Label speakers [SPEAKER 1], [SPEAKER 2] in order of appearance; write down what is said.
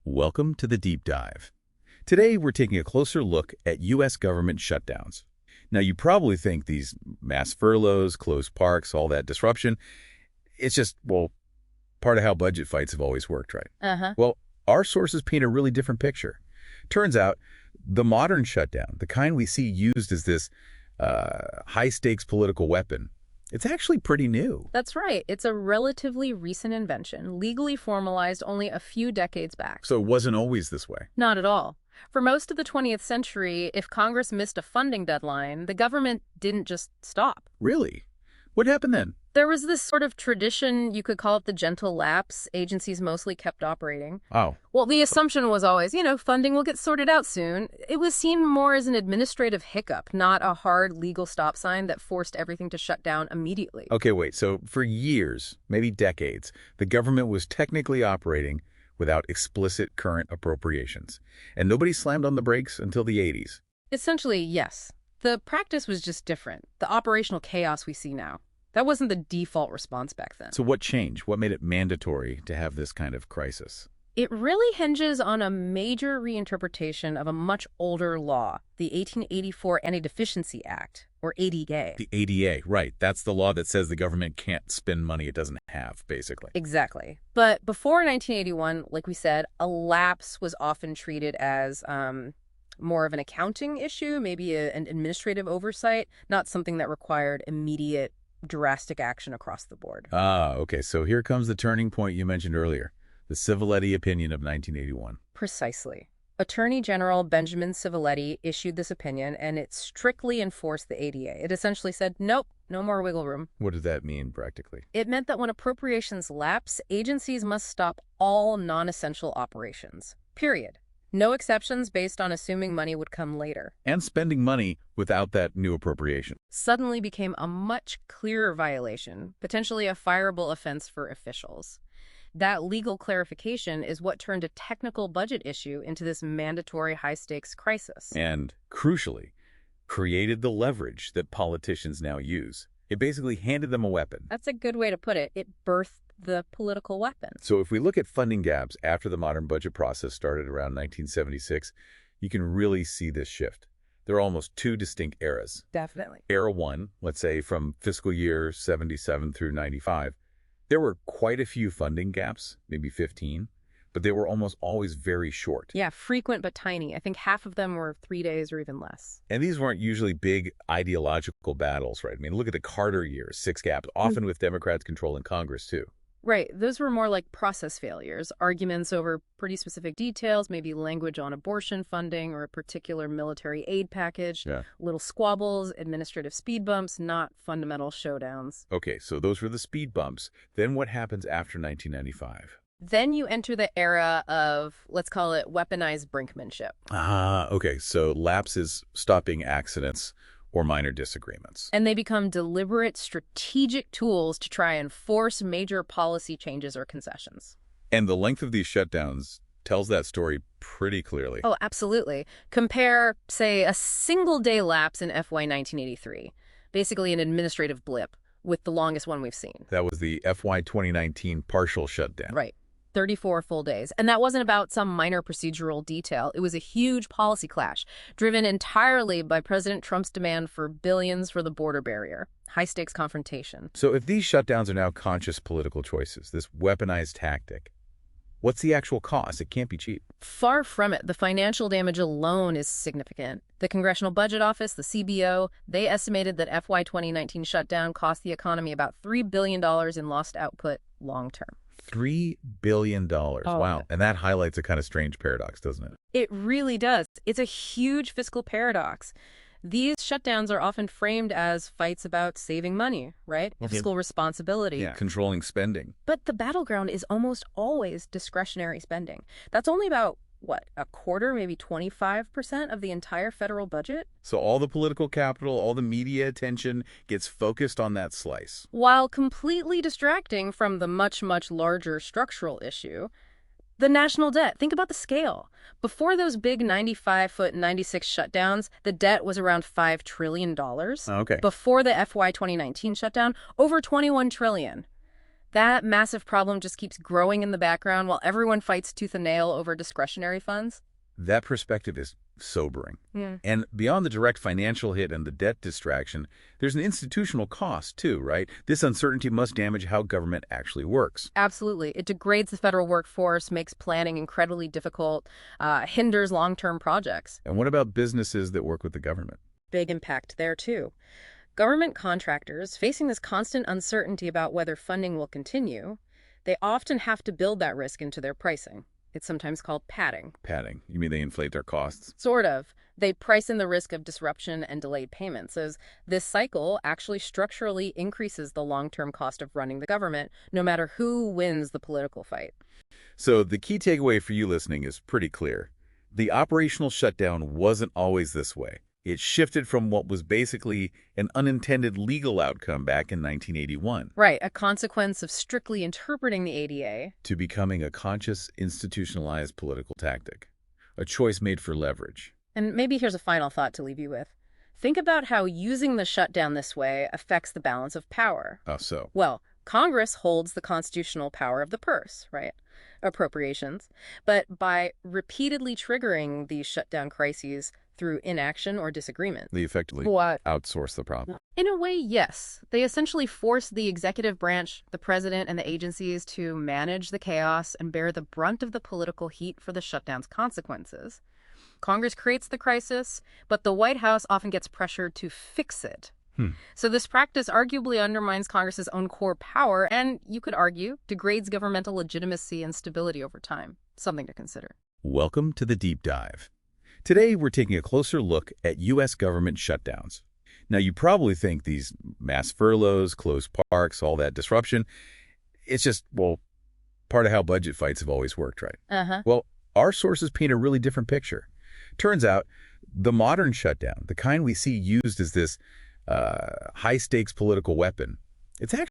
[SPEAKER 1] Welcome to the Deep Dive. Today, we're taking a closer look at U.S. government shutdowns. Now, you probably think these mass furloughs, closed parks, all that disruption, it's just, well, part of how budget fights have always worked, right? Well, our sources paint a really different picture. Turns out, the modern shutdown, the kind we see used as this high-stakes political weapon, it's actually pretty new.
[SPEAKER 2] That's right. It's a relatively recent invention, legally formalized only a few decades back.
[SPEAKER 1] So it wasn't always this way.
[SPEAKER 2] Not at all. For most of the 20th century, if Congress missed a funding deadline, the government didn't just stop.
[SPEAKER 1] Really? What happened then?
[SPEAKER 2] There was this sort of tradition, you could call it the gentle lapse. Agencies mostly kept operating.
[SPEAKER 1] Oh.
[SPEAKER 2] Well, the assumption was always, funding will get sorted out soon. It was seen more as an administrative hiccup, not a hard legal stop sign that forced everything to shut down immediately.
[SPEAKER 1] Okay, wait. So for years, maybe decades, the government was technically operating without explicit current appropriations. And nobody slammed on the brakes until the 80s.
[SPEAKER 2] Essentially, yes. The practice was just different. The operational chaos we see now. That wasn't the default response back then.
[SPEAKER 1] So what changed? What made it mandatory to have this kind of crisis?
[SPEAKER 2] It really hinges on a major reinterpretation of a much older law, the 1884 Anti-Deficiency Act, or ADA.
[SPEAKER 1] The ADA, right. That's the law that says the government can't spend money it doesn't have, basically.
[SPEAKER 2] Exactly. But before 1981, like we said, a lapse was often treated as more of an accounting issue, maybe an administrative oversight, not something that required immediate drastic action across the board.
[SPEAKER 1] Okay. So here comes the turning point you mentioned earlier, the Civiletti opinion of 1981.
[SPEAKER 2] Precisely. Attorney General Benjamin Civiletti issued this opinion, and it strictly enforced the ADA. It essentially said, nope, no more wiggle room.
[SPEAKER 1] What does that mean, practically?
[SPEAKER 2] It meant that when appropriations lapse, agencies must stop all non-essential operations. Period. No exceptions based on assuming money would come later.
[SPEAKER 1] And spending money without that new appropriation
[SPEAKER 2] Suddenly became a much clearer violation, potentially a fireable offense for officials. That legal clarification is what turned a technical budget issue into this mandatory high-stakes crisis.
[SPEAKER 1] And, crucially, created the leverage that politicians now use. It basically handed them a weapon.
[SPEAKER 2] That's a good way to put it. It birthed the political weapon.
[SPEAKER 1] So if we look at funding gaps after the modern budget process started around 1976, you can really see this shift. There are almost two distinct eras.
[SPEAKER 2] Definitely.
[SPEAKER 1] Era 1, let's say from fiscal year 77 through 95, there were quite a few funding gaps, maybe 15, but they were almost always very short.
[SPEAKER 2] Yeah, frequent but tiny. I think half of them were 3 days or even less.
[SPEAKER 1] And these weren't usually big ideological battles, right? I mean, look at the Carter years, 6 gaps, often with Democrats controlling Congress, too.
[SPEAKER 2] Right. Those were more like process failures, arguments over pretty specific details, maybe language on abortion funding or a particular military aid package, little squabbles, administrative speed bumps, not fundamental showdowns.
[SPEAKER 1] Okay, so those were the speed bumps. Then what happens after 1995?
[SPEAKER 2] Then you enter the era of, let's call it, weaponized brinkmanship.
[SPEAKER 1] Okay, so lapses stop being accidents or minor disagreements.
[SPEAKER 2] And they become deliberate, strategic tools to try and force major policy changes or concessions.
[SPEAKER 1] And the length of these shutdowns tells that story pretty clearly.
[SPEAKER 2] Oh, absolutely. Compare, say, a single-day lapse in FY 1983, basically an administrative blip, with the longest one we've seen.
[SPEAKER 1] That was the FY 2019 partial shutdown.
[SPEAKER 2] Right. 34 full days. And that wasn't about some minor procedural detail. It was a huge policy clash, driven entirely by President Trump's demand for billions for the border barrier. High-stakes confrontation.
[SPEAKER 1] So if these shutdowns are now conscious political choices, this weaponized tactic, what's the actual cost? It can't be cheap.
[SPEAKER 2] Far from it. The financial damage alone is significant. The Congressional Budget Office, the CBO, they estimated that FY 2019 shutdown cost the economy about $3 billion in lost output long-term.
[SPEAKER 1] $3 billion.
[SPEAKER 2] Oh,
[SPEAKER 1] wow. And that highlights a kind of strange paradox, doesn't it?
[SPEAKER 2] It really does. It's a huge fiscal paradox. These shutdowns are often framed as fights about saving money, right? Fiscal responsibility.
[SPEAKER 1] Yeah, controlling spending.
[SPEAKER 2] But the battleground is almost always discretionary spending. That's only about, a quarter, maybe 25% of the entire federal budget?
[SPEAKER 1] So all the political capital, all the media attention gets focused on that slice.
[SPEAKER 2] While completely distracting from the much, much larger structural issue, the national debt. Think about the scale. Before those big 95-foot 96 shutdowns, the debt was around $5 trillion.
[SPEAKER 1] Okay.
[SPEAKER 2] Before the FY 2019 shutdown, over $21 trillion. That massive problem just keeps growing in the background while everyone fights tooth and nail over discretionary funds.
[SPEAKER 1] That perspective is sobering.
[SPEAKER 2] Yeah.
[SPEAKER 1] And beyond the direct financial hit and the debt distraction, there's an institutional cost too, right? This uncertainty must damage how government actually works.
[SPEAKER 2] Absolutely. It degrades the federal workforce, makes planning incredibly difficult, hinders long-term projects.
[SPEAKER 1] And what about businesses that work with the government?
[SPEAKER 2] Big impact there, too. Government contractors, facing this constant uncertainty about whether funding will continue, they often have to build that risk into their pricing. It's sometimes called padding.
[SPEAKER 1] Padding. You mean they inflate their costs?
[SPEAKER 2] Sort of. They price in the risk of disruption and delayed payments, as this cycle actually structurally increases the long-term cost of running the government, no matter who wins the political fight.
[SPEAKER 1] So the key takeaway for you listening is pretty clear. The operational shutdown wasn't always this way. It shifted from what was basically an unintended legal outcome back in 1981
[SPEAKER 2] Right, a consequence of strictly interpreting the ADA.
[SPEAKER 1] to becoming a conscious, institutionalized political tactic, a choice made for leverage.
[SPEAKER 2] And maybe here's a final thought to leave you with. Think about how using the shutdown this way affects the balance of power.
[SPEAKER 1] How so?
[SPEAKER 2] Well, Congress holds the constitutional power of the purse, right? Appropriations. But by repeatedly triggering these shutdown crises through inaction or disagreement.
[SPEAKER 1] They effectively
[SPEAKER 2] What?
[SPEAKER 1] outsource the problem.
[SPEAKER 2] In a way, yes. They essentially force the executive branch, the president, and the agencies to manage the chaos and bear the brunt of the political heat for the shutdown's consequences. Congress creates the crisis, but the White House often gets pressured to fix it. So this practice arguably undermines Congress's own core power and, you could argue, degrades governmental legitimacy and stability over time. Something to consider.
[SPEAKER 1] Welcome to the Deep Dive. Today, we're taking a closer look at U.S. government shutdowns. Now, you probably think these mass furloughs, closed parks, all that disruption, it's just, well, part of how budget fights have always worked, right?
[SPEAKER 2] Uh-huh.
[SPEAKER 1] Well, our sources paint a really different picture. Turns out, the modern shutdown, the kind we see used as this high-stakes political weapon, it's actually